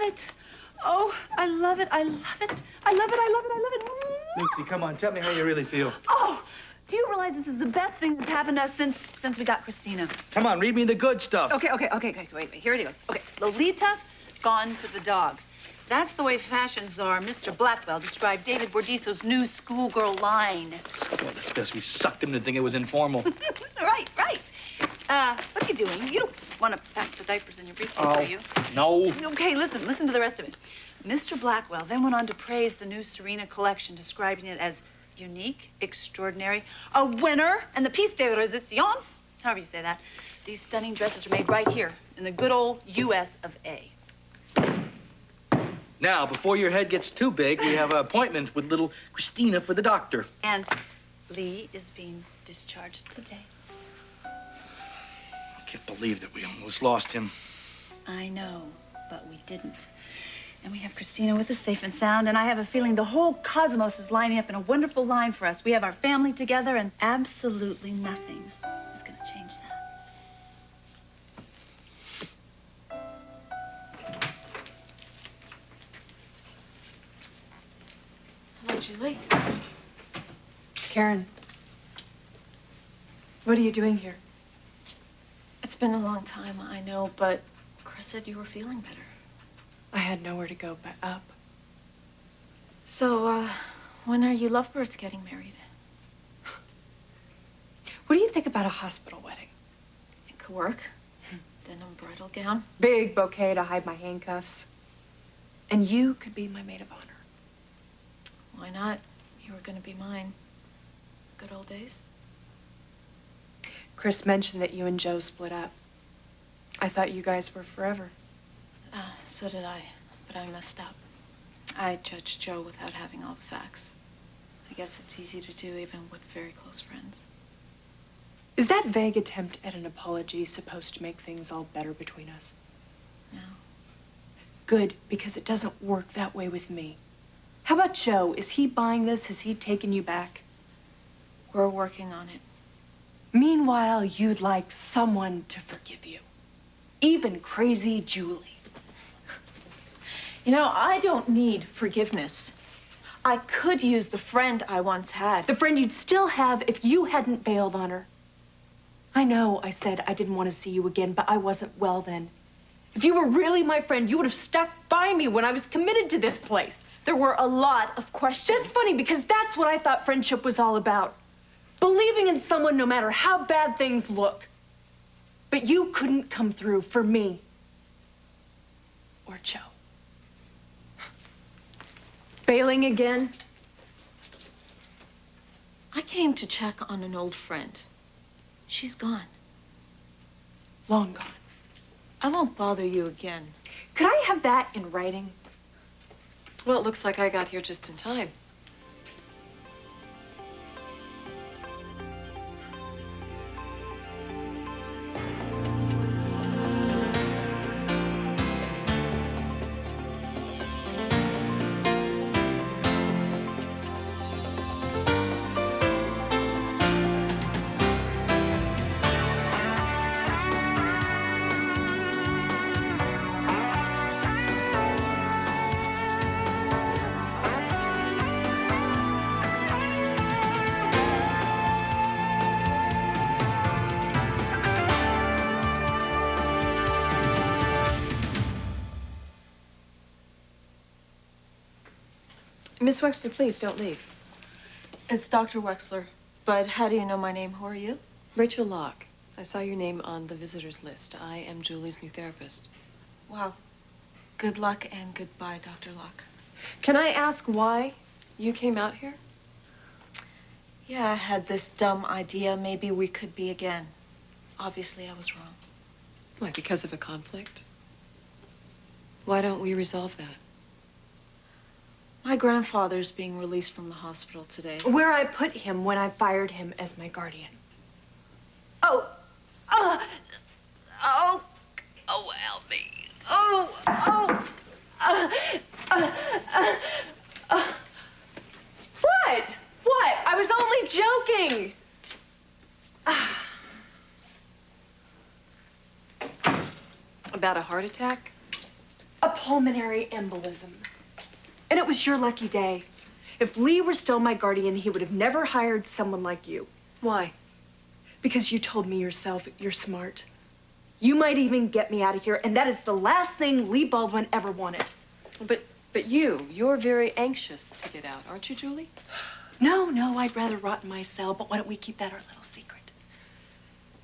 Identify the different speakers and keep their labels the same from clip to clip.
Speaker 1: it. Oh, I love it. I love it. I love it. I love it. I love it.
Speaker 2: Lucy, come on. Tell me how you really feel.
Speaker 1: Oh, do you realize this is the best thing that's happened to us since we got Christina?
Speaker 2: Come on, read me the good stuff.
Speaker 1: Okay. Wait. Here it goes. Okay, Lolita, gone to the dogs. That's the way fashion czar Mr. Blackwell described David Bordisso's new schoolgirl line.
Speaker 2: Well, it's best we sucked him to think it was informal.
Speaker 1: Right. What are you doing? You don't want to pack the diapers in your briefcase, are you?
Speaker 2: No.
Speaker 1: Okay, listen to the rest of it. Mr. Blackwell then went on to praise the new Serena collection, describing it as unique, extraordinary, a winner, and the piece de resistance, however you say that. These stunning dresses are made right here in the good old U.S. of A.
Speaker 2: Now, before your head gets too big, we have an appointment with little Christina for the doctor.
Speaker 1: And Lee is being discharged today.
Speaker 2: I can't believe that we almost lost him.
Speaker 1: I know, but we didn't. And we have Christina with us safe and sound, and I have a feeling the whole cosmos is lining up in a wonderful line for us. We have our family together, and absolutely nothing is going to change that.
Speaker 3: Hello, Julie. Karen. What are you doing here?
Speaker 4: It's been a long time, I know, but Chris said you were feeling better.
Speaker 3: I had nowhere to go but up.
Speaker 4: So, when are you lovebirds getting married?
Speaker 3: What do you think about a hospital wedding?
Speaker 4: It could work. Denim bridal gown.
Speaker 3: Big bouquet to hide my handcuffs. And you could be my maid of honor.
Speaker 4: Why not? You were going to be mine. Good old days.
Speaker 3: Chris mentioned that you and Joe split up. I thought you guys were forever.
Speaker 4: So did I, but I messed up. I judged Joe without having all the facts. I guess it's easy to do even with very close friends.
Speaker 3: Is that vague attempt at an apology supposed to make things all better between us?
Speaker 4: No.
Speaker 3: Good, because it doesn't work that way with me. How about Joe? Is he buying this? Has he taken you back?
Speaker 4: We're working on it.
Speaker 3: Meanwhile, you'd like someone to forgive you. Even crazy Julie.
Speaker 4: You know, I don't need forgiveness. I could use the friend I once had.
Speaker 3: The friend you'd still have if you hadn't bailed on her. I know I said I didn't want to see you again, but I wasn't well then. If you were really my friend, you would have stuck by me when I was committed to this place.
Speaker 4: There were a lot of questions.
Speaker 3: That's funny, because that's what I thought friendship was all about. Believing in someone no matter how bad things look. But you couldn't come through for me. Or Joe. Bailing again?
Speaker 4: I came to check on an old friend. She's gone.
Speaker 3: Long gone.
Speaker 4: I won't bother you again.
Speaker 3: Could I have that in writing?
Speaker 5: Well, it looks like I got here just in time. Miss Wexler, please don't leave.
Speaker 4: It's Dr. Wexler. But how do you know my name? Who are you?
Speaker 5: Rachel Locke. I saw your name on the visitors list. I am Julie's new therapist.
Speaker 4: Wow. Good luck and goodbye, Dr. Locke.
Speaker 3: Can I ask why you came out here?
Speaker 4: Yeah, I had this dumb idea. Maybe we could be again. Obviously, I was wrong.
Speaker 5: Why, because of a conflict? Why don't we resolve that?
Speaker 4: My grandfather's being released from the hospital today.
Speaker 3: Where I put him when I fired him as my guardian. Help me. What? I was only joking.
Speaker 5: About a heart attack?
Speaker 3: A pulmonary embolism. And it was your lucky day. If Lee were still my guardian, he would have never hired someone like you.
Speaker 5: Why?
Speaker 3: Because you told me yourself you're smart. You might even get me out of here, and that is the last thing Lee Baldwin ever wanted.
Speaker 5: But you're very anxious to get out, aren't you, Julie?
Speaker 3: No, I'd rather rot in my cell, but why don't we keep that our little secret?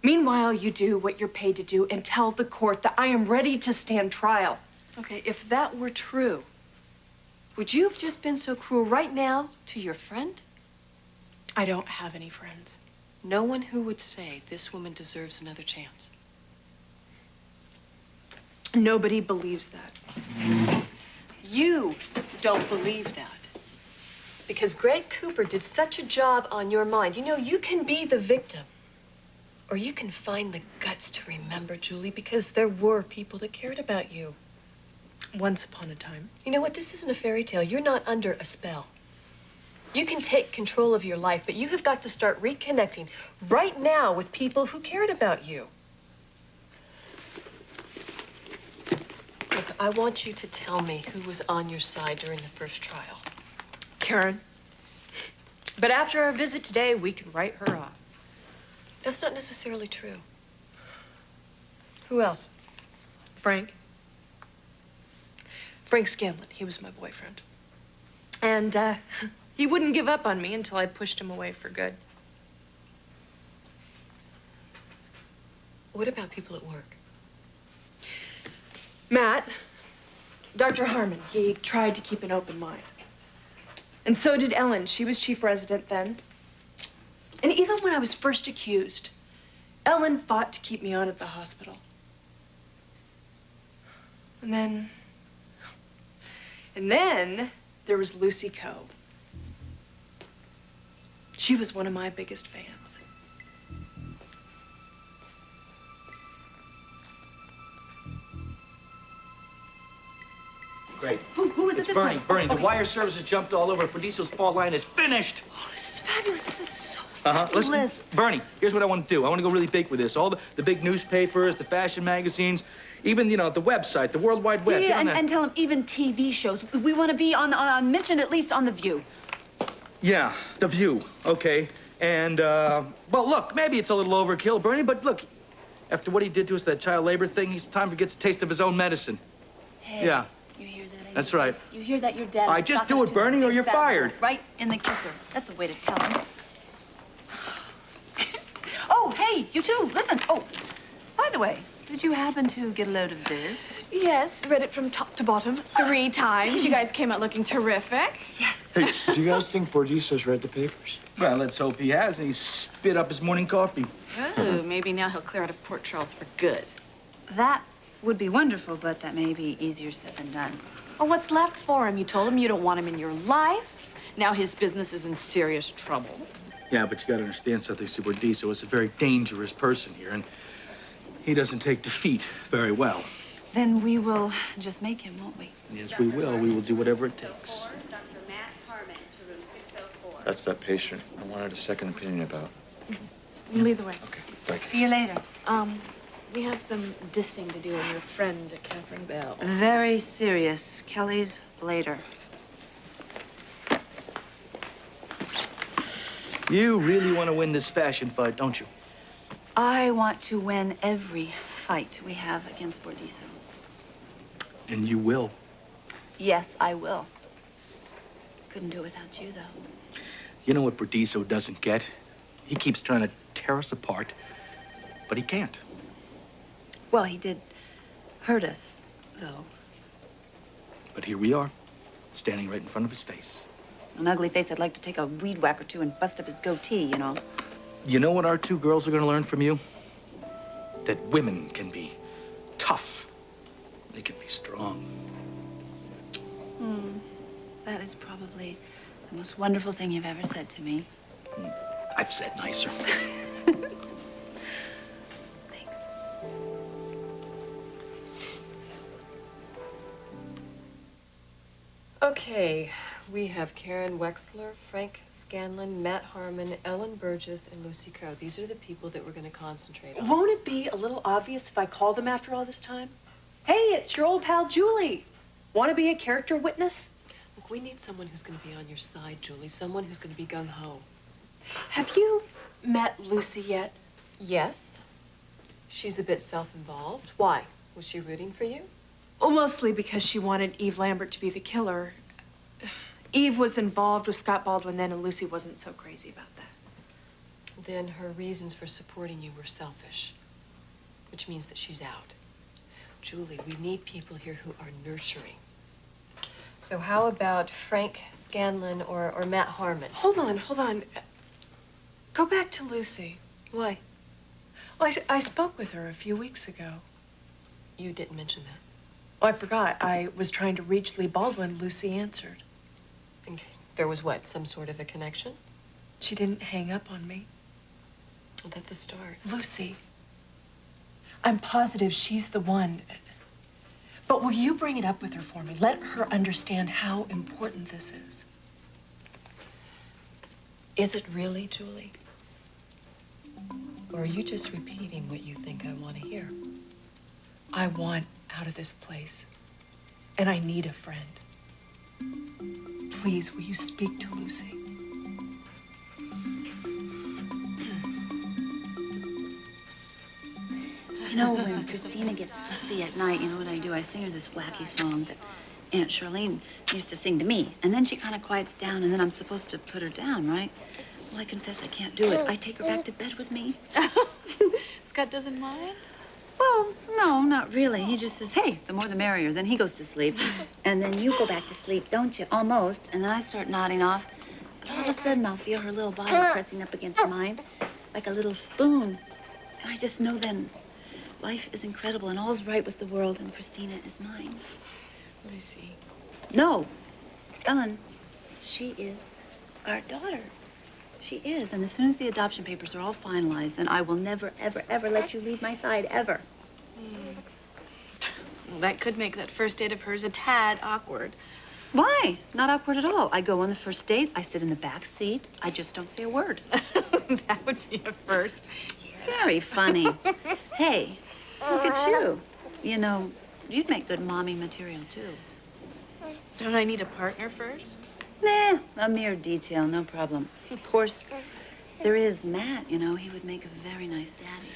Speaker 3: Meanwhile, you do what you're paid to do and tell the court that I am ready to stand trial.
Speaker 5: Okay, if that were true, would you have just been so cruel right now to your friend?
Speaker 3: I don't have any friends.
Speaker 5: No one who would say this woman deserves another chance.
Speaker 3: Nobody believes that.
Speaker 5: You don't believe that. Because Greg Cooper did such a job on your mind. You know, you can be the victim. Or you can find the guts to remember, Julie, because there were people that cared about you.
Speaker 3: Once upon a time.
Speaker 5: You know what? This isn't a fairy tale. You're not under a spell. You can take control of your life, but you have got to start reconnecting right now with people who cared about you. Look, I want you to tell me who was on your side during the first trial.
Speaker 3: Karen. But after our visit today, we can write her off.
Speaker 5: That's not necessarily true. Who else?
Speaker 3: Frank. Frank Scanlon. He was my boyfriend. And, he wouldn't give up on me until I pushed him away for good.
Speaker 5: What about people at work?
Speaker 3: Matt, Dr. Harmon, he tried to keep an open mind. And so did Ellen. She was chief resident then. And even when I was first accused, Ellen fought to keep me on at the hospital. And then there was Lucy Coe. She was one of my biggest fans.
Speaker 2: Great.
Speaker 1: Who is it
Speaker 2: It's
Speaker 1: this
Speaker 2: Bernie.
Speaker 1: time?
Speaker 2: Bernie,
Speaker 1: Okay.
Speaker 2: the wire service has jumped all over. Paradiso's fall line is finished.
Speaker 1: Oh, this is fabulous. This is so
Speaker 2: Listen,
Speaker 1: fabulous.
Speaker 2: Bernie, here's what I want to do. I want to go really big with this. All the big newspapers, the fashion magazines, even, you know, the website, the World Wide Web. Get on that.
Speaker 1: And tell him even TV shows. We want to be on mentioned at least on The View.
Speaker 2: Yeah, The View. Okay. And, well, look, maybe it's a little overkill, Bernie, but look, after what he did to us, that child labor thing, he's time to get a taste of his own medicine.
Speaker 1: Hey,
Speaker 2: Yeah.
Speaker 1: You hear that?
Speaker 2: That's right.
Speaker 1: You hear that? You're dead.
Speaker 2: All right, just do it, Bernie, or you're fired.
Speaker 1: Right in the kisser. That's a way to tell him. Oh, hey, you too. Listen. Oh, by the way, did you happen to get a load of this?
Speaker 3: Yes, read it from top to bottom 3 times. You guys came out looking terrific.
Speaker 6: Hey, do you guys think Bordiso's read the papers?
Speaker 2: Well, let's hope he has, and he spit up his morning coffee.
Speaker 4: Oh, maybe now he'll clear out of Port Charles for good.
Speaker 1: That would be wonderful, but that may be easier said than done.
Speaker 3: Well, what's left for him? You told him you don't want him in your life. Now his business is in serious trouble.
Speaker 2: Yeah, but you got to understand something, see, Bordiso is a very dangerous person here, and he doesn't take defeat very well.
Speaker 1: Then we will just make him, won't we?
Speaker 2: Yes, we will. We will do whatever it takes.
Speaker 7: Dr. Matt Harmon to room 604.
Speaker 6: That's that patient I wanted a second opinion about.
Speaker 3: Lead the way.
Speaker 6: Okay, thank
Speaker 1: See you later.
Speaker 3: We have some dissing to do on your friend, Catherine Bell.
Speaker 1: Very serious. Kelly's later.
Speaker 2: You really want to win this fashion fight, don't you?
Speaker 1: I want to win every fight we have against Bordiso.
Speaker 2: And you will.
Speaker 1: Yes, I will. Couldn't do it without you, though.
Speaker 2: You know what Bordiso doesn't get? He keeps trying to tear us apart, but he can't.
Speaker 1: Well, he did hurt us, though.
Speaker 2: But here we are, standing right in front of his face.
Speaker 1: An ugly face I'd like to take a weed whack or two and bust up his goatee, you know.
Speaker 2: You know what our 2 girls are going to learn from you? That women can be tough. They can be strong.
Speaker 1: That is probably the most wonderful thing you've ever said to me.
Speaker 2: I've said nicer.
Speaker 1: Thanks.
Speaker 5: Okay, we have Karen Wexler, Frank Scanlon, Matt Harmon, Ellen Burgess, and Lucy Coe. These are the people that we're going to concentrate on.
Speaker 3: Won't it be a little obvious if I call them after all this time? Hey, it's your old pal Julie. Want to be a character witness?
Speaker 5: Look, we need someone who's going to be on your side, Julie. Someone who's going to be gung-ho.
Speaker 3: Have you met Lucy yet?
Speaker 5: Yes. She's a bit self-involved. Why? Was she rooting for you?
Speaker 3: Well, mostly because she wanted Eve Lambert to be the killer. Eve was involved with Scott Baldwin then, and Lucy wasn't so crazy about that.
Speaker 5: Then her reasons for supporting you were selfish, which means that she's out. Julie, we need people here who are nurturing. So how about Frank Scanlon or Matt Harmon?
Speaker 3: Hold on. Go back to Lucy.
Speaker 5: Why?
Speaker 3: Well, I spoke with her a few weeks ago.
Speaker 5: You didn't mention that.
Speaker 3: Oh, I forgot. I was trying to reach Lee Baldwin. Lucy answered.
Speaker 5: And there was what, some sort of a connection?
Speaker 3: She didn't hang up on me.
Speaker 5: Well, that's a start.
Speaker 3: Lucy, I'm positive she's the one. But will you bring it up with her for me? Let her understand how important this is.
Speaker 5: Is it really, Julie? Or are you just repeating what you think I want to hear?
Speaker 3: I want out of this place, and I need a friend. Please, will you speak to Lucy?
Speaker 1: You know, when Christina gets fussy at night, you know what I do? I sing her this wacky song that Aunt Charlene used to sing to me. And then she kind of quiets down, and then I'm supposed to put her down, right? Well, I confess I can't do it. I take her back to bed with me.
Speaker 4: Scott doesn't mind?
Speaker 1: Well, no, not really. He just says, hey, the more the merrier. Then he goes to sleep. And then you go back to sleep, don't you? Almost. And then I start nodding off. But all of a sudden, I'll feel her little body pressing up against mine, like a little spoon. And I just know then life is incredible and all's right with the world, and Christina is mine.
Speaker 4: Lucy.
Speaker 1: No, Ellen, she is our daughter. She is, and as soon as the adoption papers are all finalized, then I will never, ever, ever let you leave my side, ever.
Speaker 4: Well, that could make that first date of hers a tad awkward.
Speaker 1: Why? Not awkward at all. I go on the first date, I sit in the back seat, I just don't say a word.
Speaker 4: That would be a first.
Speaker 1: Very funny. Hey, look at you. You know, you'd make good mommy material, too.
Speaker 4: Don't I need a partner first?
Speaker 1: Nah, a mere detail, no problem. Of course, there is Matt, you know. He would make a very nice daddy.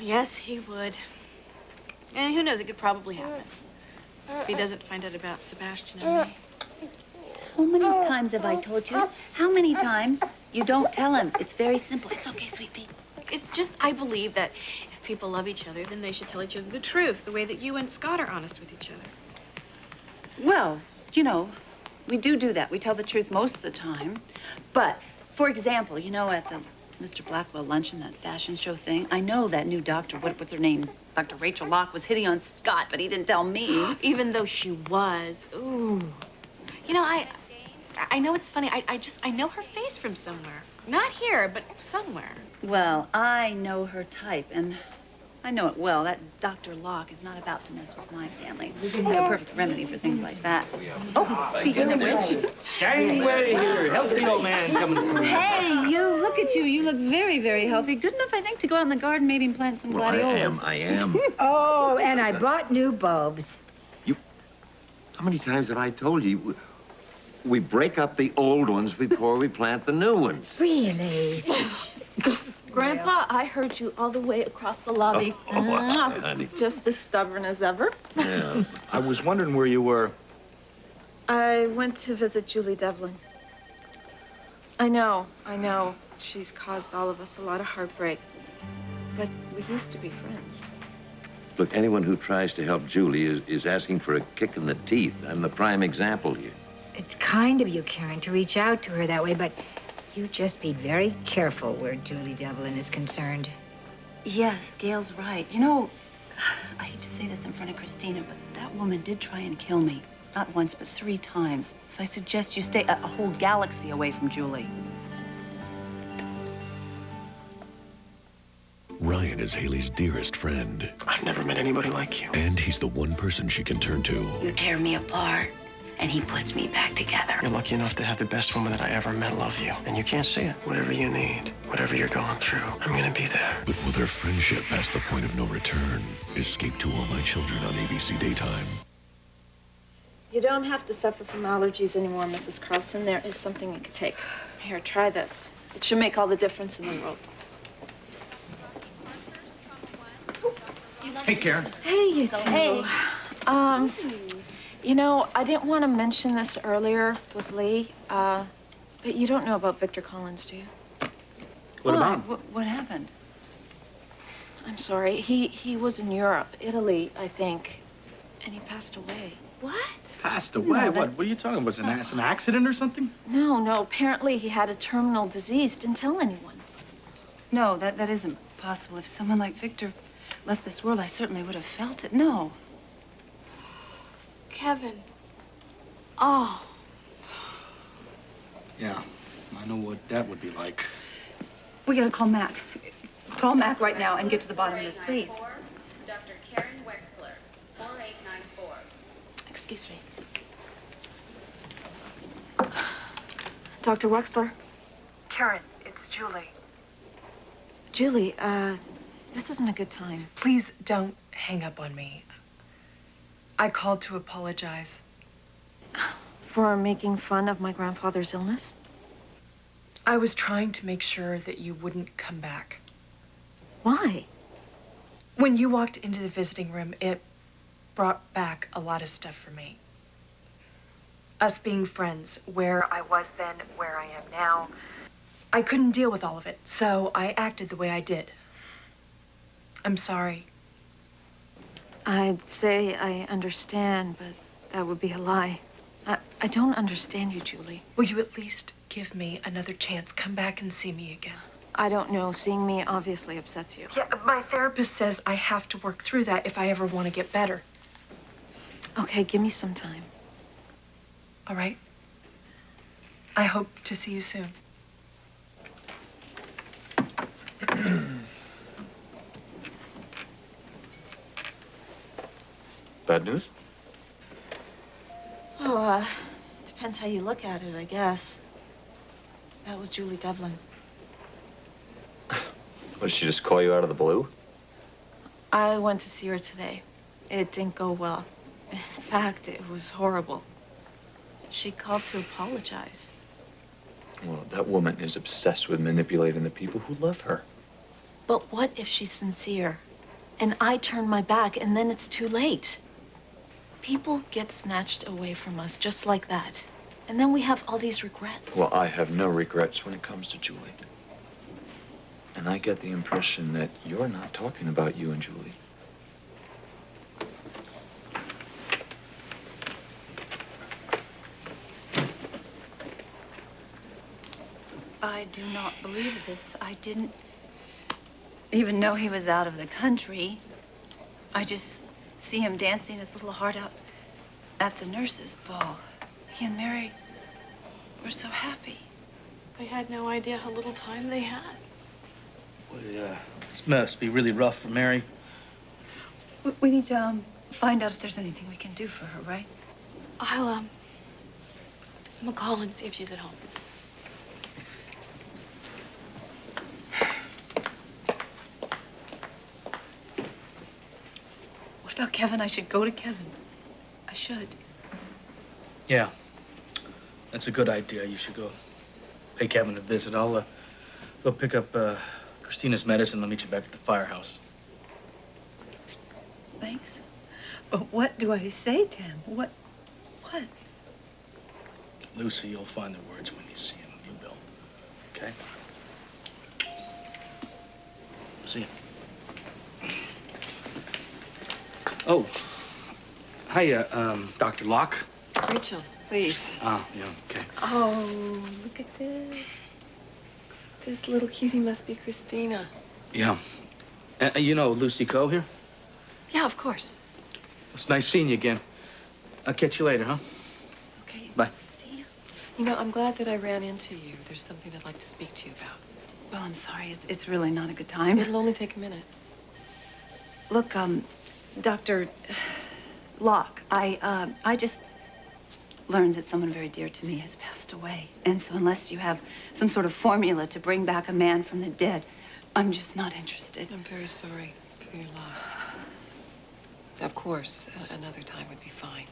Speaker 4: Yes, he would. And who knows, it could probably happen. If he doesn't find out about Sebastian and me.
Speaker 1: How many times have I told you? How many times? You don't tell him. It's very simple. It's okay, sweet pea.
Speaker 4: It's just, I believe that if people love each other, then they should tell each other the truth, the way that you and Scott are honest with each other.
Speaker 1: Well, you know, we do that. We tell the truth most of the time. But, for example, you know, at the Mr. Blackwell luncheon, that fashion show thing, I know that new doctor, what's her name? Dr. Rachel Locke was hitting on Scott, but he didn't tell me.
Speaker 4: Even though she was. Ooh. You know, I know it's funny. I know her face from somewhere. Not here, but somewhere.
Speaker 1: Well, I know her type, and I know it well. That Dr. Locke is not about to mess with my family. We have a perfect remedy for things like that. Oh, speaking of which.
Speaker 2: Gangway here. Healthy old man coming through.
Speaker 1: Hey, you, look at you. You look very, very healthy. Good enough, I think, to go out in the garden, maybe plant some gladiolas.
Speaker 8: I am.
Speaker 9: Oh, and I bought new bulbs.
Speaker 8: How many times have I told you? We break up the old ones before we plant the new ones.
Speaker 9: Really?
Speaker 3: Grandpa, I heard you all the way across the lobby.
Speaker 8: Honey.
Speaker 3: Just as stubborn as ever.
Speaker 8: Yeah.
Speaker 2: I was wondering where you were.
Speaker 3: I went to visit Julie Devlin. I know. She's caused all of us a lot of heartbreak. But we used to be friends.
Speaker 8: Look, anyone who tries to help Julie is asking for a kick in the teeth. I'm the prime example here.
Speaker 9: It's kind of you, Karen, to reach out to her that way, but you just be very careful where Julie Devlin is concerned.
Speaker 1: Yes, Gail's right. You know, I hate to say this in front of Christina, but that woman did try and kill me. Not once, but 3 times. So I suggest you stay a whole galaxy away from Julie.
Speaker 10: Ryan is Haley's dearest friend.
Speaker 2: I've never met anybody like you.
Speaker 10: And he's the one person she can turn to.
Speaker 1: You tear me apart. and he puts me back together.
Speaker 11: You're lucky enough to have the best woman that I ever met love you. And you can't see it. Whatever you need, whatever you're going through, I'm gonna be there.
Speaker 10: But will their friendship past the point of no return escape To All My Children on ABC Daytime?
Speaker 4: You don't have to suffer from allergies anymore, Mrs. Carlson. There is something you can take. Here, try this. It should make all the difference in the world.
Speaker 2: Hey, Karen.
Speaker 4: Hey, you two.
Speaker 1: Hey.
Speaker 4: You know, I didn't want to mention this earlier with Lee, but you don't know about Victor Collins, do you?
Speaker 2: What
Speaker 1: Why?
Speaker 2: about him?
Speaker 1: What happened?
Speaker 4: I'm sorry. He was in Europe, Italy, I think, and he passed away.
Speaker 1: What?
Speaker 2: Passed away?
Speaker 4: No,
Speaker 2: What are you talking about? Was it an accident or something?
Speaker 4: No. Apparently he had a terminal disease. Didn't tell anyone.
Speaker 1: No, that isn't possible. If someone like Victor left this world, I certainly would have felt it. No.
Speaker 3: Kevin. Oh.
Speaker 2: Yeah, I know what that would be like.
Speaker 1: We gotta call Mac. Call Mac right now and get to the bottom of this, please.
Speaker 7: Dr. Karen Wexler, 4894.
Speaker 4: Excuse me. Dr. Wexler?
Speaker 3: Karen, it's Julie.
Speaker 4: Julie, this isn't a good time.
Speaker 5: Please don't hang up on me. I called to apologize.
Speaker 4: For making fun of my grandfather's illness?
Speaker 5: I was trying to make sure that you wouldn't come back.
Speaker 4: Why?
Speaker 5: When you walked into the visiting room, it brought back a lot of stuff for me. Us being friends, where I was then, where I am now. I couldn't deal with all of it, so I acted the way I did. I'm sorry.
Speaker 4: I'd say I understand, but that would be a lie. I don't understand you, Julie.
Speaker 5: Will you at least give me another chance? Come back and see me again.
Speaker 4: I don't know. Seeing me obviously upsets you.
Speaker 5: Yeah, my therapist says I have to work through that if I ever want to get better.
Speaker 4: Okay, give me some time.
Speaker 5: All right? I hope to see you soon.
Speaker 6: Bad news?
Speaker 4: Oh, depends how you look at it, I guess. That was Julie Devlin.
Speaker 6: Did she just call you out of the blue?
Speaker 4: I went to see her today. It didn't go well. In fact, it was horrible. She called to apologize.
Speaker 6: Well, that woman is obsessed with manipulating the people who love her.
Speaker 4: But what if she's sincere? And I turn my back, and then it's too late. People get snatched away from us just like that. And then we have all these regrets.
Speaker 6: Well, I have no regrets when it comes to Julie. And I get the impression that you're not talking about you and Julie.
Speaker 1: I do not believe this. I didn't even know he was out of the country. I just see him dancing his little heart out at the nurses' ball. He and Mary were so happy.
Speaker 3: I had no idea how little time they had.
Speaker 2: This must be really rough for Mary.
Speaker 1: We need to find out if there's anything we can do for her, right?
Speaker 3: I'm gonna call and see if she's at home.
Speaker 1: What about Kevin? I should go to Kevin. I should.
Speaker 2: Yeah, that's a good idea. You should go pay Kevin a visit. I'll go pick up Christina's medicine. I'll meet you back at the firehouse.
Speaker 1: Thanks. But what do I say to him? What?
Speaker 2: Lucy, you'll find the words when you see him. You will. Okay? See you. Oh. Hiya, Dr. Locke.
Speaker 5: Rachel, please.
Speaker 2: Ah, yeah, okay.
Speaker 5: Oh, look at this. This little cutie must be Christina.
Speaker 2: Yeah. You know Lucy Coe here?
Speaker 5: Yeah, of course.
Speaker 2: It's nice seeing you again. I'll catch you later, huh?
Speaker 5: Okay.
Speaker 2: Bye.
Speaker 5: See ya. You know, I'm glad that I ran into you. There's something I'd like to speak to you about.
Speaker 1: Well, I'm sorry. It's really not a good time.
Speaker 5: It'll only take a minute.
Speaker 1: Look, Dr. Locke, I just... learned that someone very dear to me has passed away. And so unless you have some sort of formula to bring back a man from the dead, I'm just not interested.
Speaker 5: I'm very sorry for your loss. Of course, another time would be fine.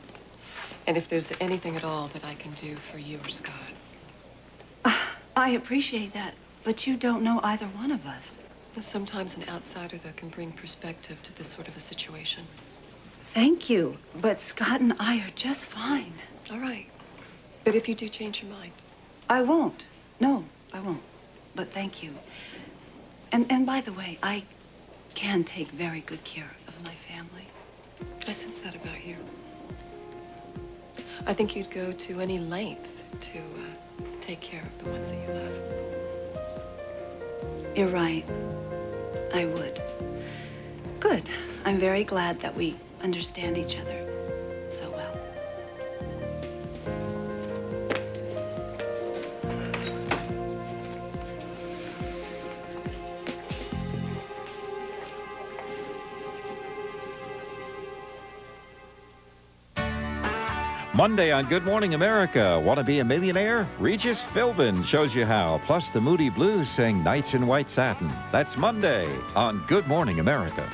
Speaker 5: And if there's anything at all that I can do for you or Scott.
Speaker 1: I appreciate that, but you don't know either one of us.
Speaker 5: Sometimes an outsider, though, can bring perspective to this sort of a situation.
Speaker 1: Thank you, but Scott and I are just fine.
Speaker 5: All right. But if you do change your mind.
Speaker 1: I won't. No, I won't. But thank you. And by the way, I can take very good care of my family.
Speaker 5: I sense that about you. I think you'd go to any length to take care of the ones that you love.
Speaker 1: You're right. I would. Good. I'm very glad that we understand each other so well.
Speaker 12: Monday on Good Morning America. Want to be a millionaire? Regis Philbin shows you how. Plus the Moody Blues sing Nights in White Satin. That's Monday on Good Morning America.